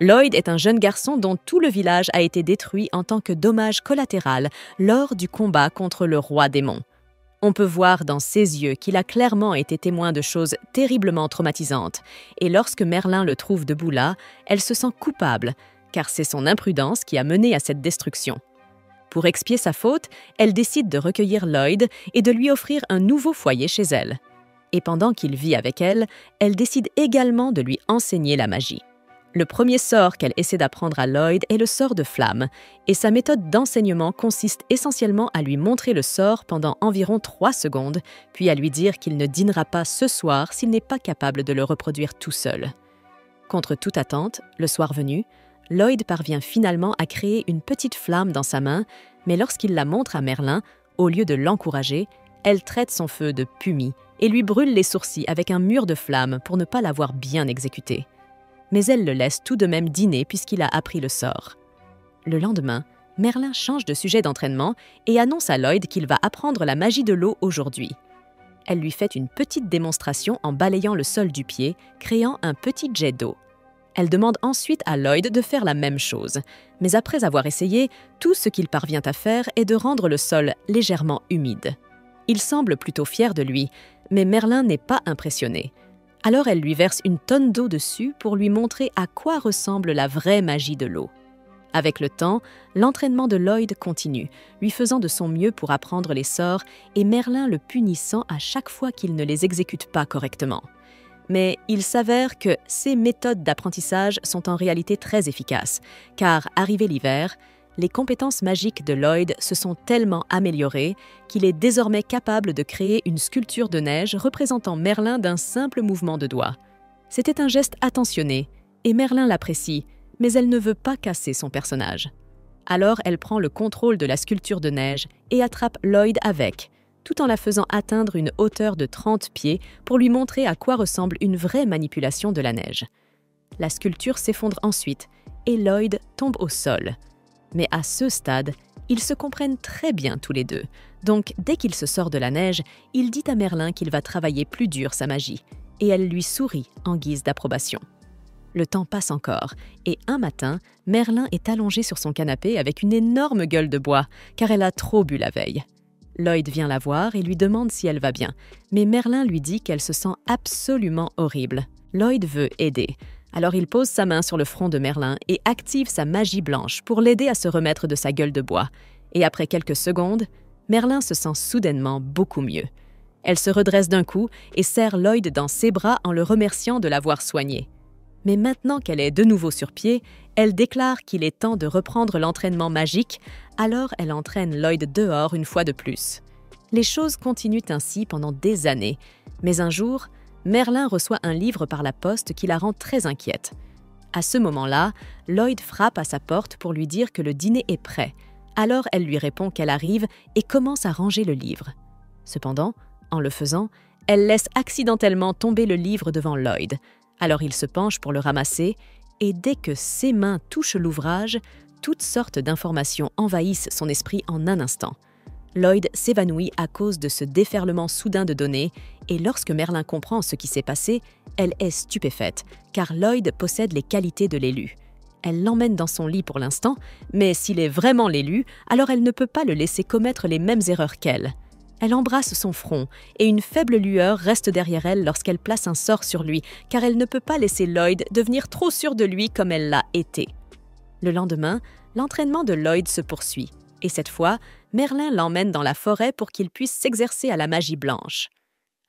Lloyd est un jeune garçon dont tout le village a été détruit en tant que dommage collatéral lors du combat contre le roi démon. On peut voir dans ses yeux qu'il a clairement été témoin de choses terriblement traumatisantes, et lorsque Merlin le trouve debout là, elle se sent coupable, car c'est son imprudence qui a mené à cette destruction. Pour expier sa faute, elle décide de recueillir Lloyd et de lui offrir un nouveau foyer chez elle. Et pendant qu'il vit avec elle, elle décide également de lui enseigner la magie. Le premier sort qu'elle essaie d'apprendre à Lloyd est le sort de flamme, et sa méthode d'enseignement consiste essentiellement à lui montrer le sort pendant environ 3 secondes, puis à lui dire qu'il ne dînera pas ce soir s'il n'est pas capable de le reproduire tout seul. Contre toute attente, le soir venu, Lloyd parvient finalement à créer une petite flamme dans sa main, mais lorsqu'il la montre à Merlin, au lieu de l'encourager, elle traite son feu de pumi et lui brûle les sourcils avec un mur de flammes pour ne pas l'avoir bien exécuté. Mais elle le laisse tout de même dîner puisqu'il a appris le sort. Le lendemain, Merlin change de sujet d'entraînement et annonce à Lloyd qu'il va apprendre la magie de l'eau aujourd'hui. Elle lui fait une petite démonstration en balayant le sol du pied, créant un petit jet d'eau. Elle demande ensuite à Lloyd de faire la même chose, mais après avoir essayé, tout ce qu'il parvient à faire est de rendre le sol légèrement humide. Il semble plutôt fier de lui, mais Merlin n'est pas impressionné. Alors elle lui verse une tonne d'eau dessus pour lui montrer à quoi ressemble la vraie magie de l'eau. Avec le temps, l'entraînement de Lloyd continue, lui faisant de son mieux pour apprendre les sorts et Merlin le punissant à chaque fois qu'il ne les exécute pas correctement. Mais il s'avère que ces méthodes d'apprentissage sont en réalité très efficaces, car arrivé l'hiver, les compétences magiques de Lloyd se sont tellement améliorées qu'il est désormais capable de créer une sculpture de neige représentant Merlin d'un simple mouvement de doigt. C'était un geste attentionné, et Merlin l'apprécie, mais elle ne veut pas casser son personnage. Alors elle prend le contrôle de la sculpture de neige et attrape Lloyd avec, tout en la faisant atteindre une hauteur de 30 pieds pour lui montrer à quoi ressemble une vraie manipulation de la neige. La sculpture s'effondre ensuite, et Lloyd tombe au sol. Mais à ce stade, ils se comprennent très bien tous les deux. Donc, dès qu'il se sort de la neige, il dit à Merlin qu'il va travailler plus dur sa magie, et elle lui sourit en guise d'approbation. Le temps passe encore, et un matin, Merlin est allongé sur son canapé avec une énorme gueule de bois, car elle a trop bu la veille. Lloyd vient la voir et lui demande si elle va bien, mais Merlin lui dit qu'elle se sent absolument horrible. Lloyd veut aider. Alors il pose sa main sur le front de Merlin et active sa magie blanche pour l'aider à se remettre de sa gueule de bois. Et après quelques secondes, Merlin se sent soudainement beaucoup mieux. Elle se redresse d'un coup et serre Lloyd dans ses bras en le remerciant de l'avoir soigné. Mais maintenant qu'elle est de nouveau sur pied, elle déclare qu'il est temps de reprendre l'entraînement magique, alors elle entraîne Lloyd dehors une fois de plus. Les choses continuent ainsi pendant des années, mais un jour, Merlin reçoit un livre par la poste qui la rend très inquiète. À ce moment-là, Lloyd frappe à sa porte pour lui dire que le dîner est prêt. Alors elle lui répond qu'elle arrive et commence à ranger le livre. Cependant, en le faisant, elle laisse accidentellement tomber le livre devant Lloyd. Alors il se penche pour le ramasser et dès que ses mains touchent l'ouvrage, toutes sortes d'informations envahissent son esprit en un instant. Lloyd s'évanouit à cause de ce déferlement soudain de données et lorsque Merlin comprend ce qui s'est passé, elle est stupéfaite, car Lloyd possède les qualités de l'élu. Elle l'emmène dans son lit pour l'instant, mais s'il est vraiment l'élu, alors elle ne peut pas le laisser commettre les mêmes erreurs qu'elle. Elle embrasse son front et une faible lueur reste derrière elle lorsqu'elle place un sort sur lui, car elle ne peut pas laisser Lloyd devenir trop sûr de lui comme elle l'a été. Le lendemain, l'entraînement de Lloyd se poursuit. Et cette fois, Merlin l'emmène dans la forêt pour qu'il puisse s'exercer à la magie blanche.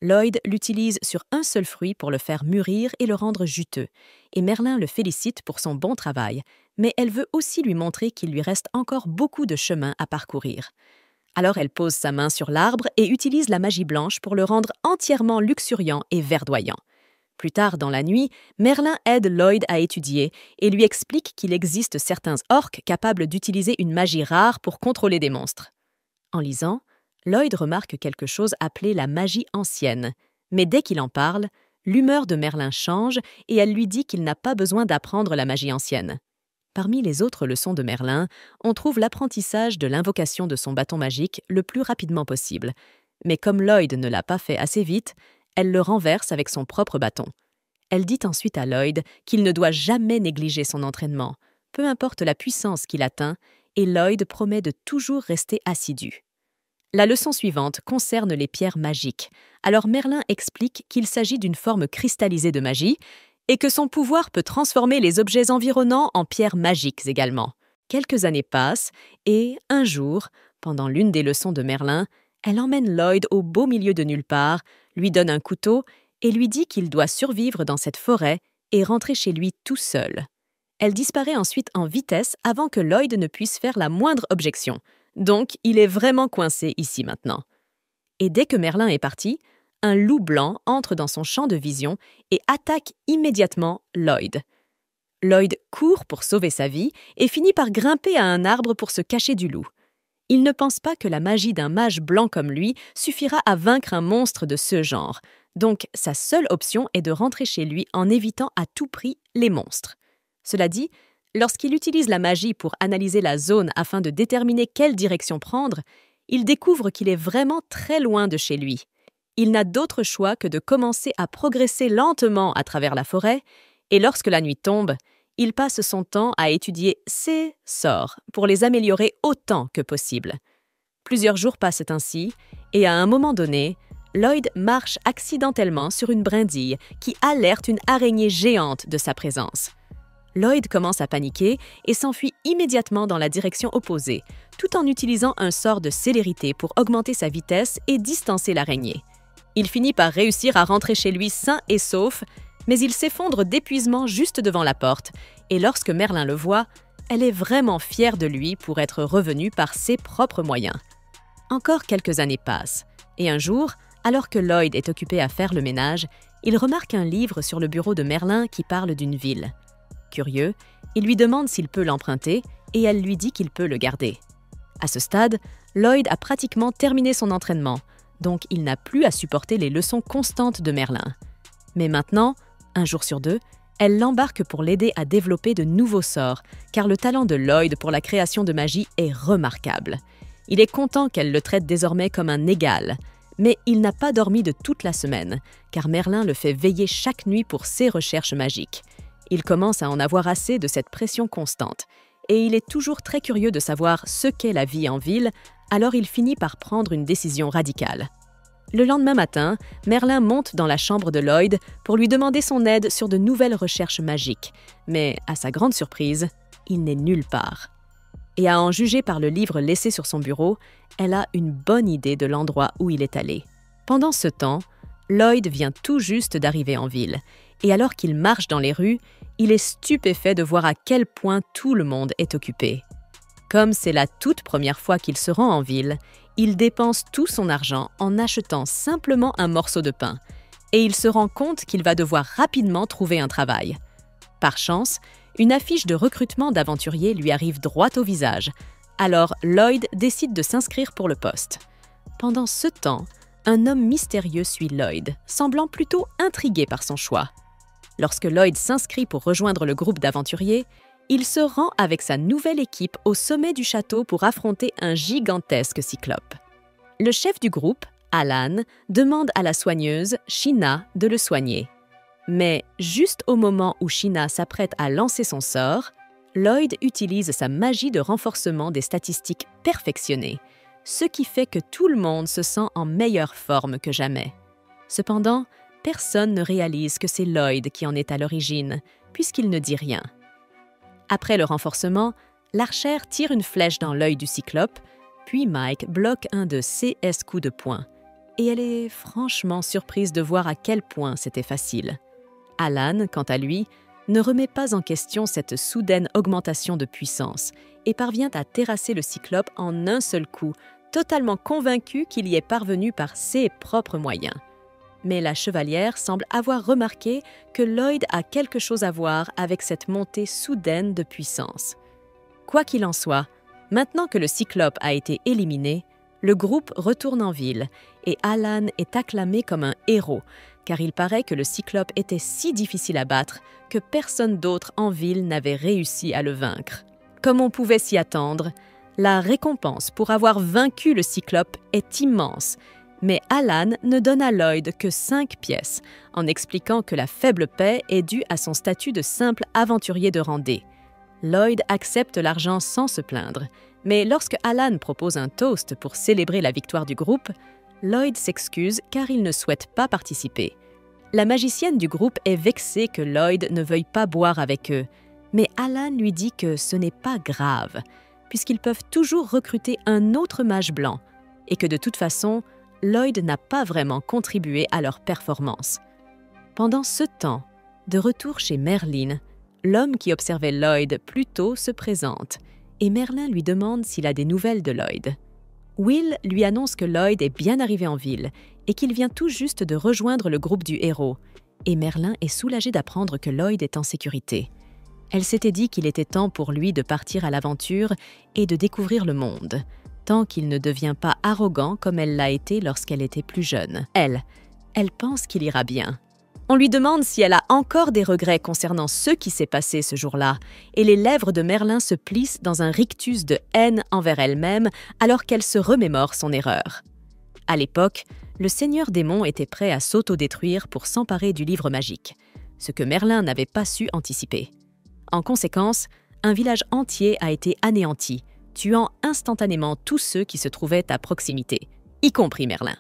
Lloyd l'utilise sur un seul fruit pour le faire mûrir et le rendre juteux, et Merlin le félicite pour son bon travail, mais elle veut aussi lui montrer qu'il lui reste encore beaucoup de chemin à parcourir. Alors elle pose sa main sur l'arbre et utilise la magie blanche pour le rendre entièrement luxuriant et verdoyant. Plus tard dans la nuit, Merlin aide Lloyd à étudier et lui explique qu'il existe certains orques capables d'utiliser une magie rare pour contrôler des monstres. En lisant, Lloyd remarque quelque chose appelé la magie ancienne. Mais dès qu'il en parle, l'humeur de Merlin change et elle lui dit qu'il n'a pas besoin d'apprendre la magie ancienne. Parmi les autres leçons de Merlin, on trouve l'apprentissage de l'invocation de son bâton magique le plus rapidement possible. Mais comme Lloyd ne l'a pas fait assez vite, elle le renverse avec son propre bâton. Elle dit ensuite à Lloyd qu'il ne doit jamais négliger son entraînement, peu importe la puissance qu'il atteint, et Lloyd promet de toujours rester assidu. La leçon suivante concerne les pierres magiques. Alors Merlin explique qu'il s'agit d'une forme cristallisée de magie et que son pouvoir peut transformer les objets environnants en pierres magiques également. Quelques années passent et, un jour, pendant l'une des leçons de Merlin, elle emmène Lloyd au beau milieu de nulle part, lui donne un couteau et lui dit qu'il doit survivre dans cette forêt et rentrer chez lui tout seul. Elle disparaît ensuite en vitesse avant que Lloyd ne puisse faire la moindre objection. Donc, il est vraiment coincé ici maintenant. Et dès que Merlin est parti, un loup blanc entre dans son champ de vision et attaque immédiatement Lloyd. Lloyd court pour sauver sa vie et finit par grimper à un arbre pour se cacher du loup. Il ne pense pas que la magie d'un mage blanc comme lui suffira à vaincre un monstre de ce genre. Donc, sa seule option est de rentrer chez lui en évitant à tout prix les monstres. Cela dit, lorsqu'il utilise la magie pour analyser la zone afin de déterminer quelle direction prendre, il découvre qu'il est vraiment très loin de chez lui. Il n'a d'autre choix que de commencer à progresser lentement à travers la forêt, et lorsque la nuit tombe, il passe son temps à étudier ses sorts pour les améliorer autant que possible. Plusieurs jours passent ainsi, et à un moment donné, Lloyd marche accidentellement sur une brindille qui alerte une araignée géante de sa présence. Lloyd commence à paniquer et s'enfuit immédiatement dans la direction opposée, tout en utilisant un sort de célérité pour augmenter sa vitesse et distancer l'araignée. Il finit par réussir à rentrer chez lui sain et sauf, mais il s'effondre d'épuisement juste devant la porte, et lorsque Merlin le voit, elle est vraiment fière de lui pour être revenu par ses propres moyens. Encore quelques années passent, et un jour, alors que Lloyd est occupé à faire le ménage, il remarque un livre sur le bureau de Merlin qui parle d'une ville. Curieux, il lui demande s'il peut l'emprunter et elle lui dit qu'il peut le garder. À ce stade, Lloyd a pratiquement terminé son entraînement, donc il n'a plus à supporter les leçons constantes de Merlin. Mais maintenant, un jour sur deux, elle l'embarque pour l'aider à développer de nouveaux sorts, car le talent de Lloyd pour la création de magie est remarquable. Il est content qu'elle le traite désormais comme un égal, mais il n'a pas dormi de toute la semaine, car Merlin le fait veiller chaque nuit pour ses recherches magiques. Il commence à en avoir assez de cette pression constante, et il est toujours très curieux de savoir ce qu'est la vie en ville, alors il finit par prendre une décision radicale. Le lendemain matin, Merlin monte dans la chambre de Lloyd pour lui demander son aide sur de nouvelles recherches magiques, mais à sa grande surprise, il n'est nulle part. Et à en juger par le livre laissé sur son bureau, elle a une bonne idée de l'endroit où il est allé. Pendant ce temps, Lloyd vient tout juste d'arriver en ville, et alors qu'il marche dans les rues, il est stupéfait de voir à quel point tout le monde est occupé. Comme c'est la toute première fois qu'il se rend en ville, il dépense tout son argent en achetant simplement un morceau de pain, et il se rend compte qu'il va devoir rapidement trouver un travail. Par chance, une affiche de recrutement d'aventuriers lui arrive droit au visage, alors Lloyd décide de s'inscrire pour le poste. Pendant ce temps, un homme mystérieux suit Lloyd, semblant plutôt intrigué par son choix. Lorsque Lloyd s'inscrit pour rejoindre le groupe d'aventuriers, il se rend avec sa nouvelle équipe au sommet du château pour affronter un gigantesque cyclope. Le chef du groupe, Alan, demande à la soigneuse, Sheena, de le soigner. Mais juste au moment où Sheena s'apprête à lancer son sort, Lloyd utilise sa magie de renforcement des statistiques perfectionnée, ce qui fait que tout le monde se sent en meilleure forme que jamais. Cependant, personne ne réalise que c'est Lloyd qui en est à l'origine, puisqu'il ne dit rien. Après le renforcement, l'archère tire une flèche dans l'œil du cyclope, puis Mike bloque un de ses coups de poing. Et elle est franchement surprise de voir à quel point c'était facile. Alan, quant à lui, ne remet pas en question cette soudaine augmentation de puissance et parvient à terrasser le cyclope en un seul coup, totalement convaincu qu'il y est parvenu par ses propres moyens. Mais la chevalière semble avoir remarqué que Lloyd a quelque chose à voir avec cette montée soudaine de puissance. Quoi qu'il en soit, maintenant que le cyclope a été éliminé, le groupe retourne en ville et Alan est acclamé comme un héros, car il paraît que le cyclope était si difficile à battre que personne d'autre en ville n'avait réussi à le vaincre. Comme on pouvait s'y attendre, la récompense pour avoir vaincu le cyclope est immense, Mais Alan ne donne à Lloyd que 5 pièces, en expliquant que la faible paie est due à son statut de simple aventurier de randée. Lloyd accepte l'argent sans se plaindre, mais lorsque Alan propose un toast pour célébrer la victoire du groupe, Lloyd s'excuse car il ne souhaite pas participer. La magicienne du groupe est vexée que Lloyd ne veuille pas boire avec eux, mais Alan lui dit que ce n'est pas grave, puisqu'ils peuvent toujours recruter un autre mage blanc, et que de toute façon, Lloyd n'a pas vraiment contribué à leur performance. Pendant ce temps, de retour chez Merlin, l'homme qui observait Lloyd plus tôt se présente, et Merlin lui demande s'il a des nouvelles de Lloyd. Will lui annonce que Lloyd est bien arrivé en ville et qu'il vient tout juste de rejoindre le groupe du héros, et Merlin est soulagé d'apprendre que Lloyd est en sécurité. Elle s'était dit qu'il était temps pour lui de partir à l'aventure et de découvrir le monde, tant qu'il ne devient pas arrogant comme elle l'a été lorsqu'elle était plus jeune. Elle pense qu'il ira bien. On lui demande si elle a encore des regrets concernant ce qui s'est passé ce jour-là, et les lèvres de Merlin se plissent dans un rictus de haine envers elle-même alors qu'elle se remémore son erreur. À l'époque, le Seigneur Démon était prêt à s'autodétruire pour s'emparer du livre magique, ce que Merlin n'avait pas su anticiper. En conséquence, un village entier a été anéanti, tuant instantanément tous ceux qui se trouvaient à proximité, y compris Merlin.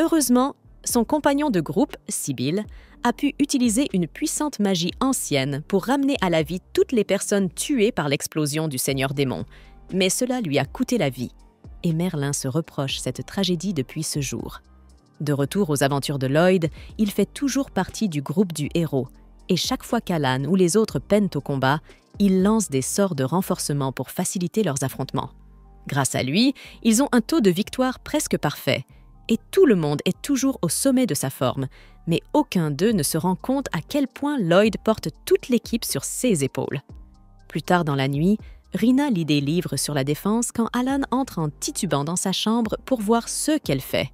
Heureusement, son compagnon de groupe, Sibyl, a pu utiliser une puissante magie ancienne pour ramener à la vie toutes les personnes tuées par l'explosion du Seigneur Démon, mais cela lui a coûté la vie, et Merlin se reproche cette tragédie depuis ce jour. De retour aux aventures de Lloyd, il fait toujours partie du groupe du héros, et chaque fois qu'Alan ou les autres peinent au combat, il lance des sorts de renforcement pour faciliter leurs affrontements. Grâce à lui, ils ont un taux de victoire presque parfait, et tout le monde est toujours au sommet de sa forme, mais aucun d'eux ne se rend compte à quel point Lloyd porte toute l'équipe sur ses épaules. Plus tard dans la nuit, Rina lit des livres sur la défense quand Alan entre en titubant dans sa chambre pour voir ce qu'elle fait.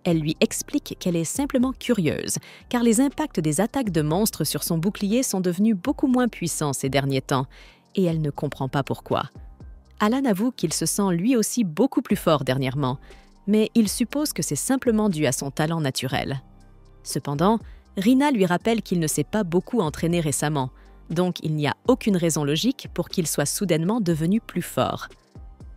Elle lui explique qu'elle est simplement curieuse, car les impacts des attaques de monstres sur son bouclier sont devenus beaucoup moins puissants ces derniers temps, et elle ne comprend pas pourquoi. Alan avoue qu'il se sent lui aussi beaucoup plus fort dernièrement, mais il suppose que c'est simplement dû à son talent naturel. Cependant, Rina lui rappelle qu'il ne s'est pas beaucoup entraîné récemment, donc il n'y a aucune raison logique pour qu'il soit soudainement devenu plus fort.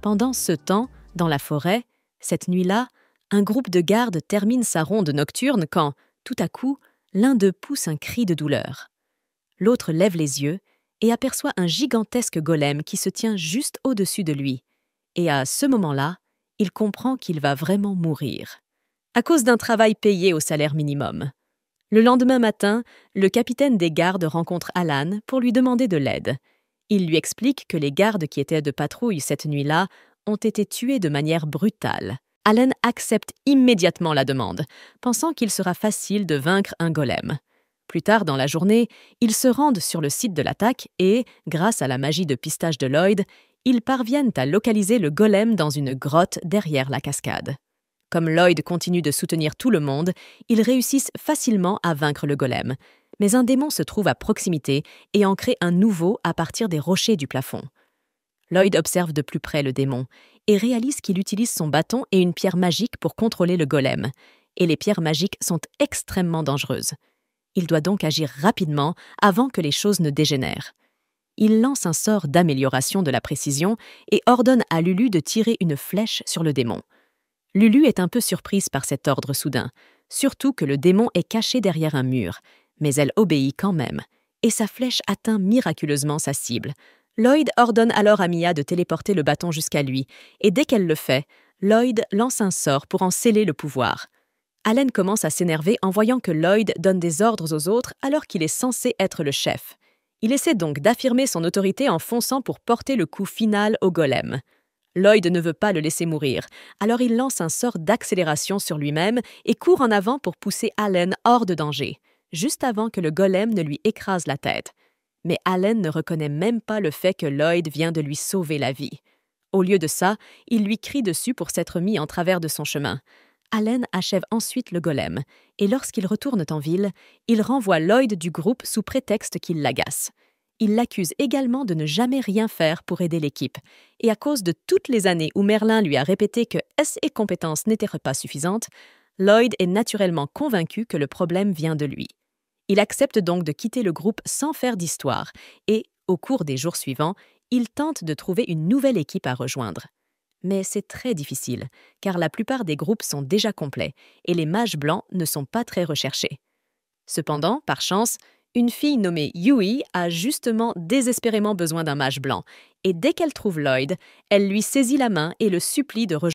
Pendant ce temps, dans la forêt, cette nuit-là, un groupe de gardes termine sa ronde nocturne quand, tout à coup, l'un d'eux pousse un cri de douleur. L'autre lève les yeux et aperçoit un gigantesque golem qui se tient juste au-dessus de lui. Et à ce moment-là, il comprend qu'il va vraiment mourir, à cause d'un travail payé au salaire minimum. Le lendemain matin, le capitaine des gardes rencontre Alan pour lui demander de l'aide. Il lui explique que les gardes qui étaient de patrouille cette nuit-là ont été tués de manière brutale. Alan accepte immédiatement la demande, pensant qu'il sera facile de vaincre un golem. Plus tard dans la journée, ils se rendent sur le site de l'attaque et, grâce à la magie de pistage de Lloyd, ils parviennent à localiser le golem dans une grotte derrière la cascade. Comme Lloyd continue de soutenir tout le monde, ils réussissent facilement à vaincre le golem, mais un démon se trouve à proximité et en crée un nouveau à partir des rochers du plafond. Lloyd observe de plus près le démon et réalise qu'il utilise son bâton et une pierre magique pour contrôler le golem, et les pierres magiques sont extrêmement dangereuses. Il doit donc agir rapidement avant que les choses ne dégénèrent. Il lance un sort d'amélioration de la précision et ordonne à Lulu de tirer une flèche sur le démon. Lulu est un peu surprise par cet ordre soudain, surtout que le démon est caché derrière un mur, mais elle obéit quand même, et sa flèche atteint miraculeusement sa cible. Lloyd ordonne alors à Mia de téléporter le bâton jusqu'à lui, et dès qu'elle le fait, Lloyd lance un sort pour en sceller le pouvoir. Alan commence à s'énerver en voyant que Lloyd donne des ordres aux autres alors qu'il est censé être le chef. Il essaie donc d'affirmer son autorité en fonçant pour porter le coup final au golem. Lloyd ne veut pas le laisser mourir, alors il lance un sort d'accélération sur lui-même et court en avant pour pousser Alan hors de danger, juste avant que le golem ne lui écrase la tête. Mais Alan ne reconnaît même pas le fait que Lloyd vient de lui sauver la vie. Au lieu de ça, il lui crie dessus pour s'être mis en travers de son chemin. Alan achève ensuite le golem, et lorsqu'ils retournent en ville, il renvoie Lloyd du groupe sous prétexte qu'il l'agace. Il l'accuse également de ne jamais rien faire pour aider l'équipe. Et à cause de toutes les années où Merlin lui a répété que ses compétences n'étaient pas suffisantes, Lloyd est naturellement convaincu que le problème vient de lui. Il accepte donc de quitter le groupe sans faire d'histoire et, au cours des jours suivants, il tente de trouver une nouvelle équipe à rejoindre. Mais c'est très difficile, car la plupart des groupes sont déjà complets et les mages blancs ne sont pas très recherchés. Cependant, par chance, une fille nommée Yui a justement désespérément besoin d'un mage blanc, et dès qu'elle trouve Lloyd, elle lui saisit la main et le supplie de rejoindre